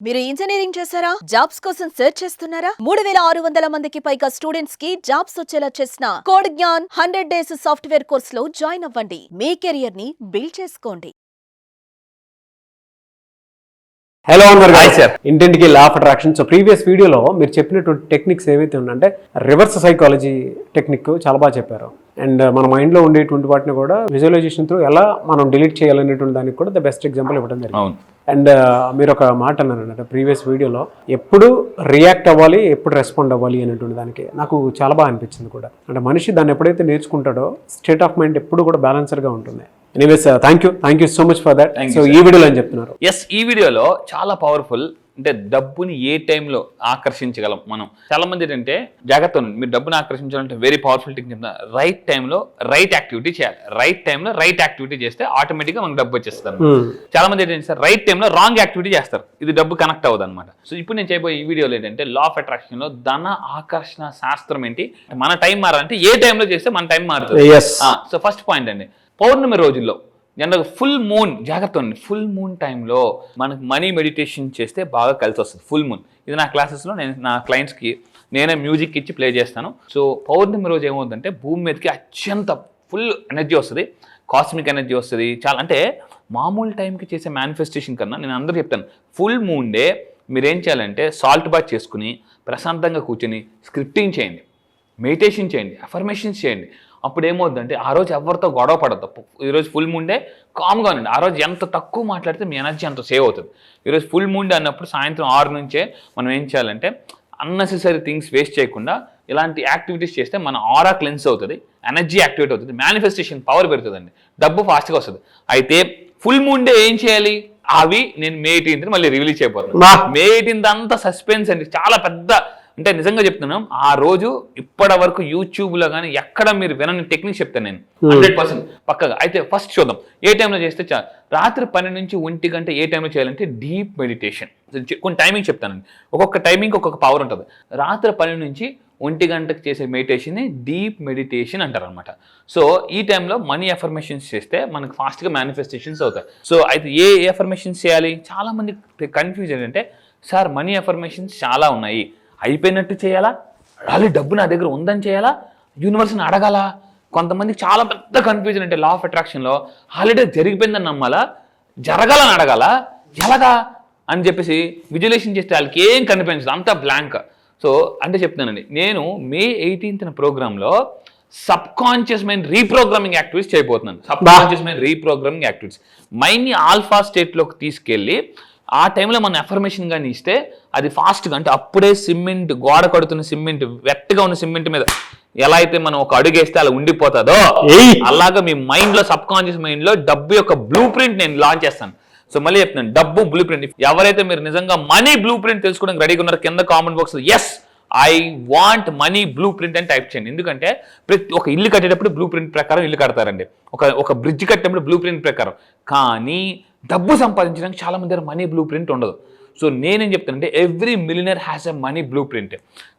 మీరు ఇంజనీరింగ్ చేశారా? జాబ్స్ కోసం సెర్చ్ చేస్తున్నారా? 3600 మందికి పైగా స్టూడెంట్స్ కి జాబ్స్ వచ్చేలా చేసిన code Gyan 100 days software course లో జాయిన్ అవ్వండి. మీ కెరియర్ ని బిల్డ్ చేసుకోండి. హలో అన్నారు సార్, ఇంటింటికి law of attraction. So previous వీడియోలో మీరు చెప్పినటువంటి టెక్నిక్స్ ఏవైతే ఉన్నాయంటే రివర్స్ సైకాలజీ టెక్నిక్ చాలా బాగా చెప్పారు. అండ్ మన మైండ్లో ఉండేటువంటి వాటిని కూడా విజువలైజేషన్ త్రూ ఎలా మనం డిలీట్ చేయాలనేటువంటి దానికి కూడా ద బెస్ట్ ఎగ్జాంపుల్ ఇవ్వడం జరిగింది. అండ్ మీరు ఒక మాట అన్నారంటే ప్రీవియస్ వీడియోలో ఎప్పుడు రియాక్ట్ అవ్వాలి, ఎప్పుడు రెస్పాండ్ అవ్వాలి అనేటువంటి దానికి నాకు చాలా బాగా అనిపించింది కూడా. అంటే మనిషి దాన్ని ఎప్పుడైతే నేర్చుకుంటాడో స్టేట్ ఆఫ్ మైండ్ ఎప్పుడు కూడా బ్యాలెన్సర్గా ఉంటుంది. Anyways thank you so much for that. So ఈ వీడియోలో అని చెప్తున్నారు, ఎస్, ఈ వీడియోలో చాలా పవర్ఫుల్. అంటే డబ్బుని ఏ టైంలో ఆకర్షించగలం మనం. చాలా మంది ఏంటంటే జాగ్రత్త ఉండండి, మీరు డబ్బుని ఆకర్షించాలంటే వెరీ పవర్ఫుల్ టెక్నిక్ చెప్తున్నా. రైట్ టైంలో రైట్ యాక్టివిటీ చేయాలి. రైట్ టైంలో రైట్ యాక్టివిటీ చేస్తే ఆటోమేటిక్గా మనకు డబ్బు వచ్చేస్తారు. చాలా మంది ఏంటంటే సార్ రైట్ టైంలో రాంగ్ యాక్టివిటీ చేస్తారు, ఇది డబ్బు కనెక్ట్ అవ్వదు అనమాట. సో ఇప్పుడు నేను చేయబోయే ఈ వీడియోలో ఏంటంటే లా ఆఫ్ అట్రాక్షన్ లో ధన ఆకర్షణ శాస్త్రం ఏంటి, మన టైం మారాలంటే ఏ టైంలో చేస్తే మన టైం మారుతుంది. సో ఫస్ట్ పాయింట్ అండి, పౌర్ణమి రోజుల్లో జనరల్గా ఫుల్ మూన్, జాగ్రత్త ఉంది, ఫుల్ మూన్ టైంలో మనకు మనీ మెడిటేషన్ చేస్తే బాగా కలిసి వస్తుంది. ఫుల్ మూన్ ఇది నా క్లాసెస్లో నేను నా క్లయింట్స్కి నేనే మ్యూజిక్ ఇచ్చి ప్లే చేస్తాను. సో పౌర్ణమి రోజు ఏమవుతుందంటే భూమి మీదకి అత్యంత ఫుల్ ఎనర్జీ వస్తుంది, కాస్మిక్ ఎనర్జీ వస్తుంది. చాలా అంటే మామూలు టైంకి చేసే మేనిఫెస్టేషన్ కన్నా నేను అందరూ చెప్తాను, ఫుల్ మూన్ డే మీరేం చేయాలంటే సాల్ట్ బాత్ చేసుకుని ప్రశాంతంగా కూర్చొని స్క్రిప్టింగ్ చేయండి, మెడిటేషన్ చేయండి, అఫర్మేషన్స్ చేయండి. అప్పుడు ఏమవుతుందంటే ఆ రోజు ఎవరితో గొడవ పడద్దు. ఈరోజు ఫుల్ మూన్ డే కామ్గా ఉండండి. ఆ రోజు ఎంత తక్కువ మాట్లాడితే మీ ఎనర్జీ అంత సేవ్ అవుతుంది. ఈరోజు ఫుల్ మూన్ డే అన్నప్పుడు సాయంత్రం 6 నుంచే మనం ఏం చేయాలంటే అన్నెసెసరీ థింగ్స్ వేస్ట్ చేయకుండా ఇలాంటి యాక్టివిటీస్ చేస్తే మన ఆరా క్లెన్స్ అవుతుంది, ఎనర్జీ యాక్టివేట్ అవుతుంది, మేనిఫెస్టేషన్ పవర్ పెరుగుతుందండి, డబ్బు ఫాస్ట్గా వస్తుంది. అయితే ఫుల్ మూన్ డే ఏం చేయాలి అవి నేను May 18th మళ్ళీ రిలీజ్ చేయబోతున్నాను. May 18th అంతా సస్పెన్స్ అండి, చాలా పెద్ద. అంటే నిజంగా చెప్తున్నాం, ఆ రోజు ఇప్పటి వరకు యూట్యూబ్లో కానీ ఎక్కడ మీరు వినని టెక్నిక్ చెప్తాను నేను 100% పక్కగా. అయితే ఫస్ట్ చూద్దాం ఏ టైంలో చేస్తే రాత్రి 12 నుంచి 1 గంట ఏ టైంలో చేయాలంటే డీప్ మెడిటేషన్. కొన్ని టైమింగ్ చెప్తానండి, ఒక్కొక్క టైమింగ్ ఒక్కొక్క పవర్ ఉంటుంది. రాత్రి 12 నుంచి 1 గంటకు చేసే మెడిటేషన్ని డీప్ మెడిటేషన్ అంటారు అనమాట. సో ఈ టైంలో మనీ అఫర్మేషన్స్ చేస్తే మనకు ఫాస్ట్గా మేనిఫెస్టేషన్స్ అవుతాయి. సో అయితే ఏ అఫర్మేషన్స్ చేయాలి, చాలామంది కన్ఫ్యూజ్ ఏంటంటే సార్ మనీ అఫర్మేషన్స్ చాలా ఉన్నాయి, అయిపోయినట్టు చేయాలా, ఆల్రెడీ డబ్బు నా దగ్గర ఉందని చేయాలా, యూనివర్స్ని అడగాల. కొంతమందికి చాలా పెద్ద కన్ఫ్యూజన్ అంటే లా ఆఫ్ అట్రాక్షన్లో ఆల్రెడీ జరిగిపోయిందని నమ్మాలా, జరగాలని అడగాల, ఎలాగా అని చెప్పేసి విజువలైజేషన్ చేస్తే వాళ్ళకి ఏం కనిపించదు, అంతా బ్లాంక్. సో అంటే చెప్తున్నానండి, నేను May 18th ప్రోగ్రాంలో subconscious mind reprogramming activities చేయబోతున్నాను. Subconscious mind reprogramming activities మైండ్ని ఆల్ఫా స్టేట్లోకి తీసుకెళ్ళి ఆ టైంలో మన అఫర్మేషన్ కానీ ఇస్తే అది ఫాస్ట్గా, అంటే అప్పుడే సిమెంట్ గోడ కడుతున్న సిమెంట్, వెట్టగా ఉన్న సిమెంట్ మీద ఎలా అయితే మనం ఒక అడుగు వేస్తే అలా ఉండిపోతుందో అలాగా మీ మైండ్లో సబ్ కాన్షియస్ మైండ్లో డబ్బు యొక్క బ్లూ ప్రింట్ నేను లాంచ్ చేస్తాను. సో మళ్ళీ చెప్తున్నాను, డబ్బు బ్లూ ప్రింట్. ఎవరైతే మీరు నిజంగా మనీ బ్లూ ప్రింట్ తెలుసుకోవడానికి రెడీగా ఉన్నారో కింద comment box yes I want money blueprint అని టైప్ చేయండి. ఎందుకంటే ప్రతి ఒక ఇల్లు కట్టేటప్పుడు బ్లూ ప్రింట్ ప్రకారం ఇల్లు కడతారండి, ఒక బ్రిడ్జ్ కట్టేటప్పుడు బ్లూ ప్రింట్ ప్రకారం. కానీ డబ్బు సంపాదించడానికి చాలా మంది దగ్గర మనీ బ్లూ ప్రింట్ ఉండదు. సో నేనేం చెప్తానంటే every millionaire has a money blue print.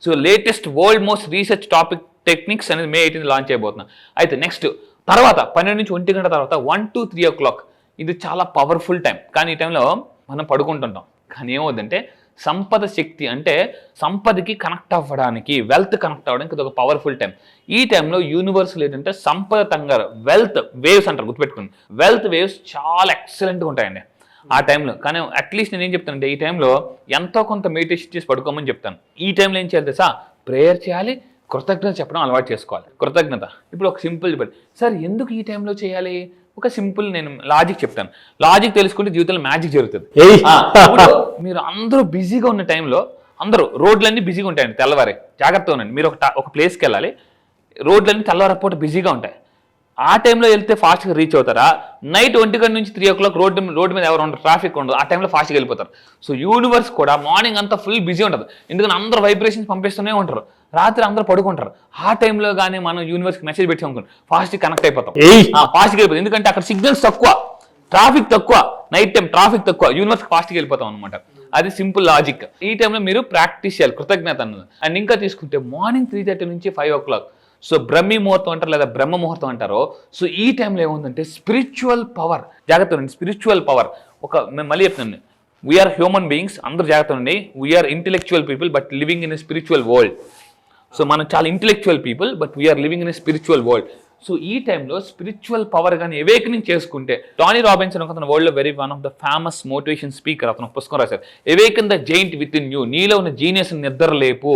So latest world most research topic techniques అనేది May 18th లాంచ్ చేయబోతున్నాను. అయితే నెక్స్ట్ తర్వాత 12 నుంచి 1 గంట తర్వాత 1 to 3 o'clock ఇది చాలా పవర్ఫుల్ టైం. కానీ ఈ టైంలో మనం పడుకుంటుంటాం. కానీ ఏమవుతుందంటే సంపద శక్తి, అంటే సంపదకి కనెక్ట్ అవ్వడానికి, వెల్త్ కనెక్ట్ అవ్వడానికి ఇది ఒక పవర్ఫుల్ టైం. ఈ టైంలో యూనివర్స్ ఏంటంటే సంపద తంగారు వెల్త్ వేవ్స్ అంటారు, గుర్తుపెట్టుకోండి. వెల్త్ వేవ్స్ చాలా ఎక్సలెంట్గా ఉంటాయండి ఆ టైంలో. కానీ అట్లీస్ట్ నేను ఏం చెప్తానంటే ఈ టైంలో ఎంతో కొంత మెడిటేషన్ చేసి పడుకోమని చెప్తాను. ఈ టైంలో ఏం చేయాలి తెలుసా, ప్రేయర్ చేయాలి, కృతజ్ఞత చెప్పడం అలవాటు చేసుకోవాలి. కృతజ్ఞత ఇప్పుడు ఒక సింపుల్ చెప్పండి సార్, ఎందుకు ఈ టైంలో చేయాలి, ఒక సింపుల్ నేను లాజిక్ చెప్తాను. లాజిక్ తెలుసుకుంటే జీవితంలో మ్యాజిక్ జరుగుతుంది. మీరు అందరూ బిజీగా ఉన్న టైంలో అందరూ రోడ్లన్నీ బిజీగా ఉంటాయండి తెల్లవారే, జాగ్రత్తగా ఉండండి. మీరు ఒక ప్లేస్కి వెళ్ళాలి, రోడ్లన్నీ తెల్లవారపోతే బిజీగా ఉంటాయి. ఆ టైంలో వెళ్తే ఫాస్ట్గా రీచ్ అవుతారా, నైట్ 1 గంట నుంచి 3 o'clock రోడ్డు మీద ఎవరు ఉండరు, ట్రాఫిక్ ఉండదు, ఆ టైంలో ఫాస్ట్గా వెళ్ళిపోతారు. సో యూనివర్స్ కూడా మార్నింగ్ అంతా ఫుల్ బిజీ ఉంటుంది, ఎందుకంటే అందరూ వైబ్రేషన్స్ పంపిస్తూనే ఉంటారు, రాత్రి అందరూ పడుకుంటారు. ఆ టైంలో కానీ మనం యూనివర్స్కి మెసేజ్ పెట్టి అనుకోండి ఫాస్ట్గా కనెక్ట్ అయిపోతాం, ఫాస్ట్గా వెళ్ళిపోతాం. ఎందుకంటే అక్కడ సిగ్నల్స్ తక్కువ, ట్రాఫిక్ తక్కువ, నైట్ టైం ట్రాఫిక్ తక్కువ, యూనివర్స్కి ఫాస్ట్గా వెళ్ళిపోతాం అనమాట. అది సింపుల్ లాజిక్. ఈ టైంలో మీరు ప్రాక్టీస్ చేయాలి కృతజ్ఞత అన్నది. అండ్ ఇంకా తీసుకుంటే మార్నింగ్ 3:30 నుంచి 5 o'clock సో బ్రహ్మీ ముహూర్తం అంటారు లేదా బ్రహ్మ ముహూర్తం అంటారో. సో ఈ టైంలో ఏముందంటే స్పిరిచువల్ పవర్, జాగ్రత్త స్పిరిచువల్ పవర్. మళ్ళీ చెప్తాను, వీఆర్ హ్యూమన్ బీయింగ్స్, అందరూ జాగ్రత్త ఉండి. We are intellectual people but living in a spiritual world. So మనం చాలా intellectual people but we are living in a spiritual world. So ఈ టైంలో స్పిరిచువల్ పవర్ కానీ ఎవేకనింగ్ చేసుకుంటే, టోనీ రాబిన్సన్ ఒక వరల్డ్లో very one of the famous motivation speaker, అతను పుస్తకం రాశారు, awaken the giant within you, నీలో ఉన్న జీనియస్ నిద్ర లేపు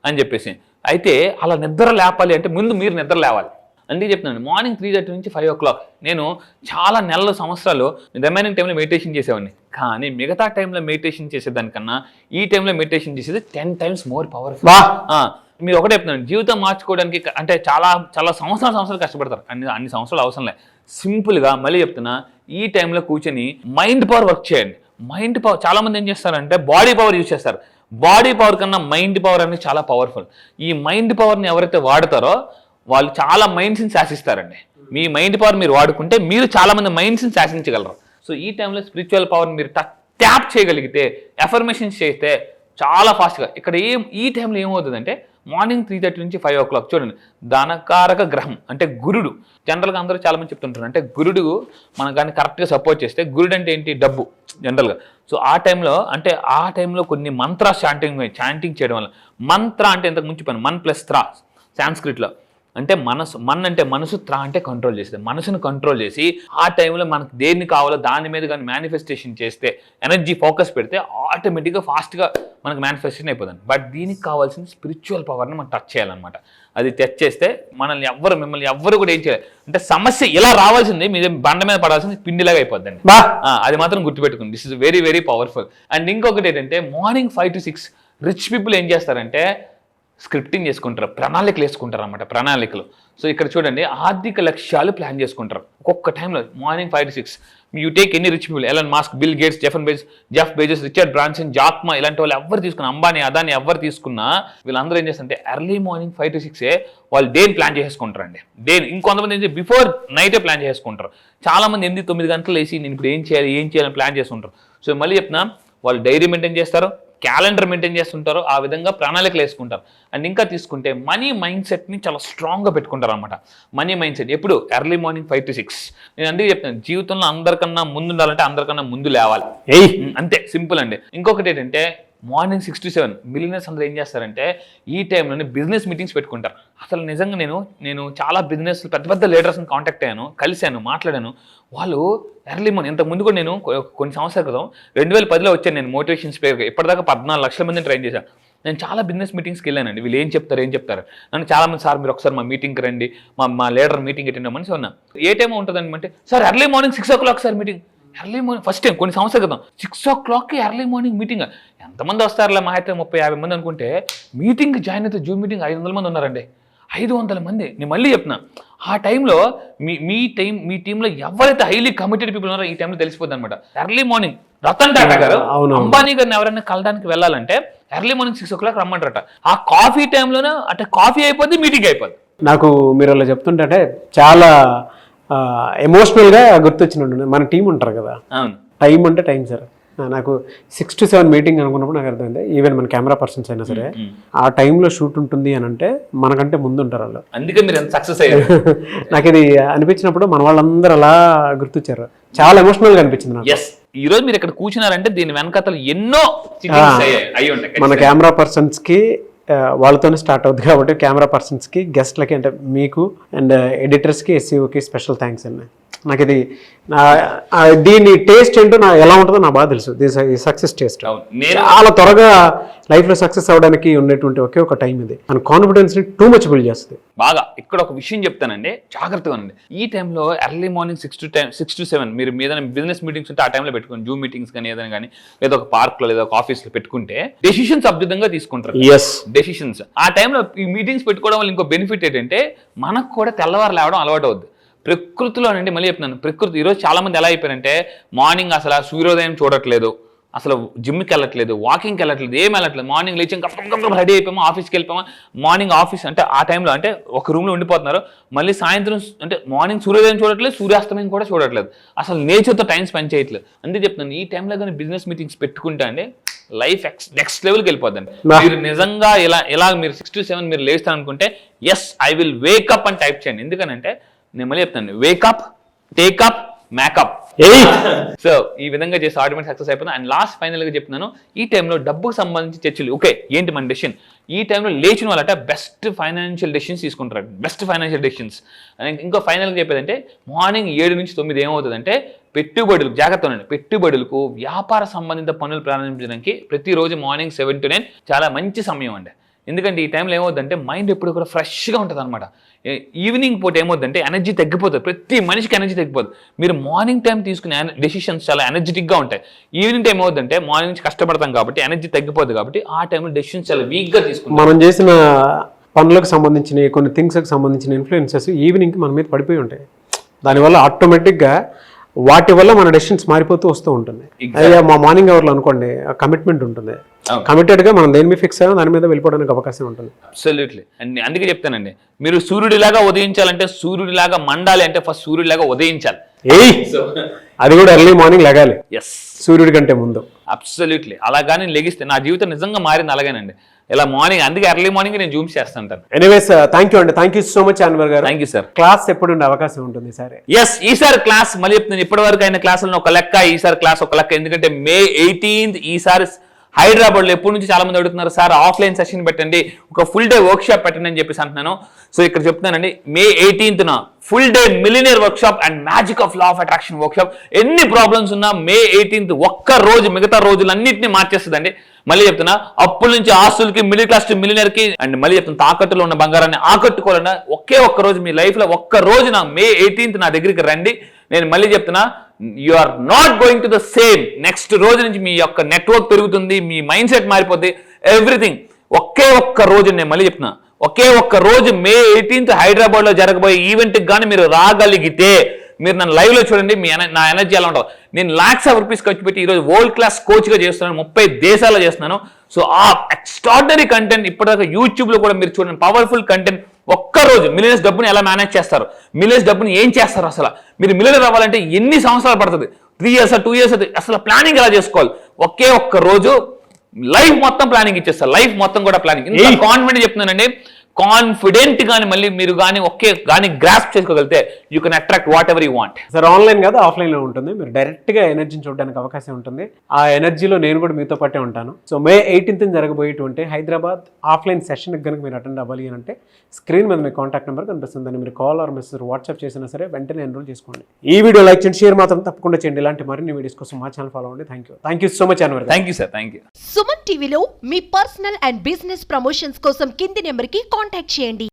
అని చెప్పేసి. అయితే అలా నిద్ర లేపాలి అంటే ముందు మీరు నిద్ర లేవాలి. అందుకే చెప్తున్నాను, మార్నింగ్ 3:30 నుంచి 5 o'clock. నేను చాలా నెలల సంవత్సరాలు రిమైనింగ్ టైంలో మెడిటేషన్ చేసేవాడిని, కానీ మిగతా టైంలో మెడిటేషన్ చేసేదానికన్నా ఈ టైంలో మెడిటేషన్ చేసేది 10 times మోర్ పవర్ఫుల్. మీరు ఒకటే చెప్తున్నాను, జీవితం మార్చుకోవడానికి అంటే చాలా చాలా సంవత్సరాలు కష్టపడతారు. అన్ని సంవత్సరాలు అవసరం లేదు. సింపుల్గా మళ్ళీ చెప్తున్నా, ఈ టైంలో కూర్చొని మైండ్ పవర్ వర్క్ చేయండి. మైండ్ పవర్ చాలా మంది ఏం చేస్తారంటే బాడీ పవర్ యూజ్ చేస్తారు. బాడీ పవర్ కన్నా మైండ్ పవర్ అనేది చాలా పవర్ఫుల్. ఈ మైండ్ పవర్ని ఎవరైతే వాడతారో వాళ్ళు చాలా మైండ్స్ని శాసిస్తారండి. మీ మైండ్ పవర్ మీరు వాడుకుంటే మీరు చాలా మంది మైండ్స్ని శాసించగలరు. సో ఈ టైంలో స్పిరిచువల్ పవర్ని మీరు ట్యాప్ చేయగలిగితే, ఎఫర్మేషన్స్ చేస్తే చాలా ఫాస్ట్గా ఇక్కడ ఈ టైంలో ఏమవుతుందంటే మార్నింగ్ 3:30 నుంచి 5 o'clock చూడండి, ధనకారక గ్రహం అంటే గురుడు. జనరల్గా అందరూ చాలా మంది చెప్తుంటారు, అంటే గురుడు మనకు కానీ కరెక్ట్గా సపోర్ట్ చేస్తే, గురుడు అంటే ఏంటి, డబ్బు జనరల్గా. సో ఆ టైంలో కొన్ని మంత్ర చాంటింగ్ చేయడం వల్ల, మంత్ర అంటే ఇంతకు ముందు చెప్పాను, మన్ ప్లస్ త్రా సాంస్క్రిట్లో, అంటే మన్ అంటే మనసు, త్రా అంటే కంట్రోల్ చేస్తుంది. మనసును కంట్రోల్ చేసి ఆ టైంలో మనకు దేన్ని కావాలో దాని మీద కానీ మేనిఫెస్టేషన్ చేస్తే, ఎనర్జీ ఫోకస్ పెడితే ఆటోమేటిక్గా ఫాస్ట్గా మనకు మేనిఫెస్టేషన్ అయిపోతుంది. బట్ దీనికి కావాల్సిన స్పిరిచువల్ పవర్ని మనం టచ్ చేయాలన్నమాట. అది టచ్ చేస్తే మిమ్మల్ని ఎవ్వరు కూడా ఏం చేయాలి అంటే, సమస్య ఇలా రావాల్సింది మీ బండ మీద పడాల్సింది పిండిలాగా అయిపోద్దండి. అది మాత్రం గుర్తుపెట్టుకోండి. This is very very powerful. And ఇంకొకటి ఏంటంటే, మార్నింగ్ 5 to 6 రిచ్ పీపుల్ ఏం చేస్తారంటే స్క్రిప్టింగ్ చేసుకుంటారు, ప్రణాళికలు వేసుకుంటారు అన్నమాట, ప్రణాళికలు. సో ఇక్కడ చూడండి, ఆర్థిక లక్ష్యాలు ప్లాన్ చేసుకుంటారు ఒక్కొక్క టైంలో. Morning 5 to 6 you take any rich people, Elon Musk, bill gates, Jeff Bezos, Richard Branson, Jack Ma, ఇలాంటి వాళ్ళు ఎవరు తీసుకున్నా, అంబానీ, అదాని ఎవరు తీసుకున్నా, వీళ్ళందరూ ఏం చేస్తారంటే ఎర్లీ మార్నింగ్ 5 to 6 వాళ్ళు డేని ప్లాన్ చేసుకుంటారండి. ఇంకొంతమంది ఏంటి బిఫోర్ నైటే ప్లాన్ చేసుకుంటారు. చాలా మంది 8-9 గంటలు వేసి నేను ఇప్పుడు ఏం చేయాలని ప్లాన్ చేసుకుంటారు. సో మళ్ళీ చెప్తున్నా, వాళ్ళు డైరీ మెయింటైన్ చేస్తారు, క్యాలెండర్ మెయింటైన్ చేస్తుంటారు, ఆ విధంగా ప్రణాళికలు వేసుకుంటారు. అండ్ ఇంకా తీసుకుంటే మనీ మైండ్ సెట్ని చాలా స్ట్రాంగ్గా పెట్టుకుంటారు అనమాట. మనీ మైండ్ సెట్ ఎప్పుడు ఎర్లీ మార్నింగ్ 5 to 6. నేను అందుకే చెప్తాను, జీవితంలో అందరికన్నా ముందు ఉండాలంటే అందరికన్నా ముందు లేవాలి, అంతే సింపుల్ అండి. ఇంకొకటి ఏంటంటే, మార్నింగ్ 6 to 7 మిలియనర్స్ అందరూ ఏం చేస్తారంటే ఈ టైంలోనే బిజినెస్ మీటింగ్స్ పెట్టుకుంటారు. అసలు నిజంగా నేను చాలా బిజినెస్ పెద్ద లీడర్స్ని కాంటాక్ట్ అయ్యాను, కలిశాను, మాట్లాడాను. వాళ్ళు ఎర్లీ మార్నింగ్, ఇంతకుముందు కూడా నేను కొన్ని సంవత్సరాల క్రితం 2010లో వచ్చాను నేను మోటివేషన్ స్పీకర్గా. ఇప్పటిదాకా 14 లక్షల మందిని ట్రైన్ చేశాను. నేను చాలా బిజినెస్ మీటింగ్స్కి వెళ్ళానండి. వీళ్ళు ఏం చెప్తారు నన్ను చాలా మంది, సార్ మీరు ఒకసారి మా మీటింగ్కి రండి, మా లీడర్ మీటింగ్ అటెండ్ అవ్వమని ఉన్నా. ఏ టైం ఉంటుందని అంటే, sir early morning 6 o'clock sir meeting. Early morning first time కొన్ని సంవత్సరాల క్రితం 6 o'clockకి ఎర్లీ మార్నింగ్ మీటింగ్. ఎంతమంది వస్తారులే, మా అయితే 30-50 మంది అనుకుంటే, మీటింగ్ జాయిన్ అయితే జూమ్ మీటింగ్ 500 మంది ఉన్నారండి. 500 మంది. నేను మళ్ళీ చెప్తున్నా, ఆ టైంలో మీ టీంలో ఎవరైతే హైలీ కమిటెడ్ పీపుల్ ఉన్నారో ఈ టైంలో తెలిసిపోద్ది అనమాట. ఎర్లీ మార్నింగ్ రతన్ టాటా గారు, అంబానీ గారిని ఎవరైనా కలడానికి వెళ్ళాలంటే ఎర్లీ మార్నింగ్ 6 o'clock రమ్మంటారట. ఆ కాఫీ టైంలోనే అంటే కాఫీ అయిపోద్ది, మీటింగ్ అయిపోద్ది. నాకు మీరు అలా చెప్తుంటే చాలా ఎమోషనల్గా గుర్తొచ్చినట్టు. మన టీం ఉంటారు కదా, టైం అంటే టైం సార్. నాకు 6 to 7 మీటింగ్ అనుకున్నప్పుడు నాకు అర్థమైంది, ఈవెన్ మన కెమెరా పర్సన్స్ అయినా సరే ఆ టైంలో షూట్ ఉంటుంది అని అంటే మనకంటే ముందు ఉంటారు వాళ్ళు. అందుకే మీరు ఎంత సక్సెస్ అయ్యారు. నాకు ఇది అనిపించినప్పుడు మన వాళ్ళందరూ అలా గుర్తొచ్చారు, చాలా ఎమోషనల్గా అనిపించింది నాకు. ఈ రోజు మీరు ఇక్కడ కూర్చున్నారంటే దీని వెనకతలు ఎన్నో అయ్యి ఉంటాయి. మన కెమెరా పర్సన్స్కి వాళ్ళతోనే స్టార్ట్ అవుతుంది కాబట్టి కెమెరా పర్సన్స్కి, గెస్ట్లకి అంటే మీకు అండ్ ఎడిటర్స్కి, ఎస్సీఓకి స్పెషల్ థ్యాంక్స్ అండి. నాకు ఇది దీని టేస్ట్ ఏంటో ఎలా ఉంటుందో నాకు బాగా తెలుసు. సక్సెస్ టేస్ట్ చాలా త్వరగా లైఫ్లో సక్సెస్ అవ్వడానికి ఉండేటువంటి ఒకే ఒక టైం ఇది. మన కాన్ఫిడెన్స్ని టూ మచ్ బిల్డ్ చేస్తుంది బాగా. ఇక్కడ ఒక విషయం చెప్తానండి, జాగ్రత్తగా ఉండండి. ఈ టైంలో ఎర్లీ మార్నింగ్ 6 to 7 మీరు ఏదైనా బిజినెస్ మీటింగ్స్ ఉంటే ఆ టైంలో పెట్టుకోండి, జూమ్ మీటింగ్స్ కానీ ఏదైనా కానీ, లేదా ఒక పార్క్లో లేదా ఒక ఆఫీస్లో పెట్టుకుంటే డెసిషన్స్ అద్భుతంగా తీసుకుంటారు. డెసిషన్స్ ఆ టైంలో ఈ మీటింగ్స్ పెట్టుకోవడం వల్ల ఇంకో బెనిఫిట్ ఏంటంటే, మనకు కూడా తెల్లవారు లేవడం అలవాటు అవుద్ది. ప్రకృతిలోనండి, మళ్ళీ చెప్తున్నాను, ప్రకృతి ఈరోజు చాలా మంది ఎలా అయిపోయారంటే మార్నింగ్ అసలు సూర్యోదయం చూడట్లేదు, అసలు జిమ్కి వెళ్ళట్లేదు, వాకింగ్కి వెళ్ళట్లేదు, ఏం వెళ్ళట్లేదు. మార్నింగ్ లేచి గప్ప రెడీ అయిపోయామా, ఆఫీస్కి వెళ్ళిపోయామా, మార్నింగ్ ఆఫీస్ అంటే ఆ టైంలో అంటే ఒక రూమ్లో ఉండిపోతున్నారు. మళ్ళీ సాయంత్రం అంటే మార్నింగ్ సూర్యోదయం చూడట్లేదు, సూర్యాస్తమయం కూడా చూడట్లేదు, అసలు నేచర్తో టైం స్పెండ్ చేయట్లేదు. అందుకే చెప్తున్నాను, ఈ టైంలో కానీ బిజినెస్ మీటింగ్స్ పెట్టుకుంటే అండి లైఫ్ నెక్స్ట్ లెవెల్కి వెళ్ళిపోద్దండి. మీరు నిజంగా ఇలా మీరు 6 to 7 మీరు లేస్తాను అనుకుంటే, ఎస్ ఐ విల్ వేకప్ అని టైప్ చేయండి. ఎందుకనంటే నేను మళ్ళీ చెప్తాను, వేకప్, టేకప్, మేకప్. సో ఈ విధంగా చేసి ఆటోమేటిక్ సక్సెస్ అయిపోతుంది. అండ్ లాస్ట్ ఫైనల్ గా చెప్తున్నాను, ఈ టైంలో డబ్బుకు సంబంధించి చర్చలు ఓకే ఏంటి మన డెసిషన్, ఈ టైంలో లేచిన వాళ్ళట బెస్ట్ ఫైనాన్షియల్ డెసిషన్స్ తీసుకుంటారు, బెస్ట్ ఫైనాన్షియల్ డెసిషన్స్. ఇంకో ఫైనల్గా చెప్పేదంటే మార్నింగ్ 7 నుంచి 9 ఏమవుతుందంటే పెట్టుబడులకు జాగ్రత్త ఉండండి. పెట్టుబడులకు వ్యాపార సంబంధిత పనులు ప్రారంభించడానికి ప్రతిరోజు మార్నింగ్ 7 to 9 చాలా మంచి సమయం అండి. ఎందుకంటే ఈ టైంలో ఏమవుతుందంటే మైండ్ ఎప్పుడు కూడా ఫ్రెష్గా ఉంటుంది అనమాట. ఈవినింగ్ పూట ఏమవుతుందంటే ఎనర్జీ తగ్గిపోతుంది, ప్రతి మనిషికి ఎనర్జీ తగ్గిపోతుంది. మీరు మార్నింగ్ టైం తీసుకునే డెసిషన్స్ చాలా ఎనర్జెటిక్గా ఉంటాయి. ఈవినింగ్ టైం ఏమవుతుందంటే మార్నింగ్ నుంచి కష్టపడతాం కాబట్టి ఎనర్జీ తగ్గిపోతుంది, కాబట్టి ఆ టైంలో డెసిషన్స్ చాలా వీక్గా తీసుకుంటాం. మనం చేసిన పనులకు సంబంధించిన కొన్ని థింగ్స్కి సంబంధించిన ఇన్ఫ్లుయెన్సెస్ ఈవినింగ్కి మన మీద పడిపోయి ఉంటాయి. దానివల్ల ఆటోమేటిక్గా వాటి వల్ల మన డెసిషన్స్ మారిపోతూ వస్తూ ఉంటుంది. అయ్యా మా మార్నింగ్ అవర్లో అనుకోండి కమిట్మెంట్ ఉంటుంది, కమిటెడ్గా మనం దేని మీద ఫిక్స్ అయినా దాని మీద వెళ్ళిపోవడానికి అవకాశం ఉంటుంది. అబ్సల్యూట్లీ. అండ్ అందుకే చెప్తానండి, మీరు సూర్యుడిలాగా ఉదయించాలంటే, సూర్యుడిలాగా మండాలి అంటే ఫస్ట్ సూర్యుడిలాగా ఉదయించాలి. అది కూడా ఎర్లీ మార్నింగ్ లెగాలి, ఎస్, సూర్యుడి కంటే ముందు. అబ్సల్యూట్లీ. అలాగానే లెగిస్తే నా జీవితం నిజంగా మారింది అలాగేనండి. ఇలా మార్నింగ్, అందుకే ఎర్లీ మార్నింగ్ నేను జూమ్ చేస్తుంటాను. ఎనీవేస్ థ్యాంక్ యూ అండి, thank you so much Anwar గారు. Thank you sir. క్లాస్ ఎప్పుడు ఉండే అవకాశం ఉంటుంది సరే? ఎస్, ఈసారి క్లాస్ మళ్ళీ చెప్తున్నాను, ఇప్పటి వరకు అయిన క్లాసులను ఒక లెక్క, ఈసారి క్లాస్ ఒక లెక్క. ఎందుకంటే May 18th ఈసారి హైదరాబాద్లో ఎప్పటి నుంచి చాలా మంది అడుగుతున్నారు, సార్ ఆఫ్లైన్ సెషన్ పెట్టండి, ఒక ఫుల్ డే వర్క్ షాప్ పెట్టండి అని చెప్పేసి అంటున్నాను. సో ఇక్కడ చెప్తున్నానండి, May 18th full day millionaire work shop and magic of law of attraction work shop. ఎన్ని ప్రాబ్లమ్స్ ఉన్నా May 18th ఒక్క రోజు మిగతా రోజులన్నింటినీ మార్చేస్తుందండి. మళ్ళీ చెప్తున్నా, అప్పుల నుంచి ఆస్తులకి, మిడిల్ క్లాస్ టు మిలినియర్ కి, అండ్ మళ్ళీ చెప్తున్నా తాకట్టులో ఉన్న బంగారాన్ని ఆకట్టుకోవాలన్నా ఒకే ఒక్క రోజు మీ లైఫ్ లో ఒక్క రోజు May 18th నా దగ్గరికి రండి. నేను మళ్ళీ చెప్తున్నా, you are not going to the same. Next రోజు నుంచి మీ యొక్క నెట్వర్క్ పెరుగుతుంది, మీ మైండ్ సెట్ మారిపోద్ది, ఎవ్రీథింగ్. ఒకే ఒక్క రోజు, నేను మళ్ళీ చెప్తున్నా, ఒకే ఒక్క రోజు May 18th హైదరాబాద్ లో జరగబోయే ఈవెంట్ కి కానీ మీరు రాగలిగితే, మీరు నన్ను లైవ్ లో చూడండి, నా ఎనర్జీ ఎలా ఉంటుంది. నేను lakhs of rupees ఖర్చు పెట్టి ఈరోజు వరల్డ్ క్లాస్ కోచ్ గా చేస్తున్నాను, 30 దేశాల్లో చేస్తున్నాను. సో ఆ ఎక్స్ట్రాడినరీ కంటెంట్ ఇప్పటిదాకా యూట్యూబ్ లో కూడా మీరు చూడండి, పవర్ఫుల్ కంటెంట్. ఒక్కరోజు మిలియన్స్ డబ్బుని ఎలా మేనేజ్ చేస్తారు, మిలియన్స్ డబ్బుని ఏం చేస్తారు, అసలు మీరు మిలియనర్ అవ్వాలంటే ఎన్ని సంవత్సరాలు పడుతుంది, 3 years 2 years, అసలు ప్లానింగ్ ఎలా చేసుకోవాలి. ఒకే ఒక్క రోజు లైఫ్ మొత్తం ప్లానింగ్ ఇచ్చేస్తారు, లైఫ్ మొత్తం కూడా ప్లానింగ్. ఇంత కాన్ఫిడెంట్ చెప్తున్నానండి, కాన్ఫిడెంట్ గాని మళ్ళీ మీరు కానీ ఒకే కానీ గ్రాస్ప్ చేసుకోగలిగితే you can attract what ever you want. Sir online కాదు ఆఫ్లైన్ లో ఉంటుంది, మీరు డైరెక్ట్ గా ఎనర్జీని చూడడానికి అవకాశం ఉంటుంది. ఆ ఎనర్జీలో నేను కూడా మీతో పాటే ఉంటాను. సో May 18th జరగబోయేటువంటి హైదరాబాద్ ఆఫ్లైన్ సెషన్ కనుక మీరు అటెండ్ అవ్వాలి అని అంటే స్క్రీన్ మీద మీ కాంటాక్ట్ నెంబర్ కనిపిస్తుంది, దాన్ని మీరు కాల్ ఆర్ మెసేజ్ వాట్సాప్ చేసినా సరే వెంటనే ఎన్రోల్ చేసుకోండి. ఈ వీడియో లైక్ చేయండి, షేర్ మాత్రం తప్పకుండా చేయండి. ఇలాంటి మరిన్ని వీడియోస్ కోసం మా ఛానల్ ఫాలో అవ్వండి. Thank you so much Anwar. Thank you sir, thank you. Suman టీవీలో మీ పర్సనల్ అండ్ బిజినెస్ ప్రమోషన్స్ కోసం కింది నెంబర్కి కాంటాక్ట్ చేయండి.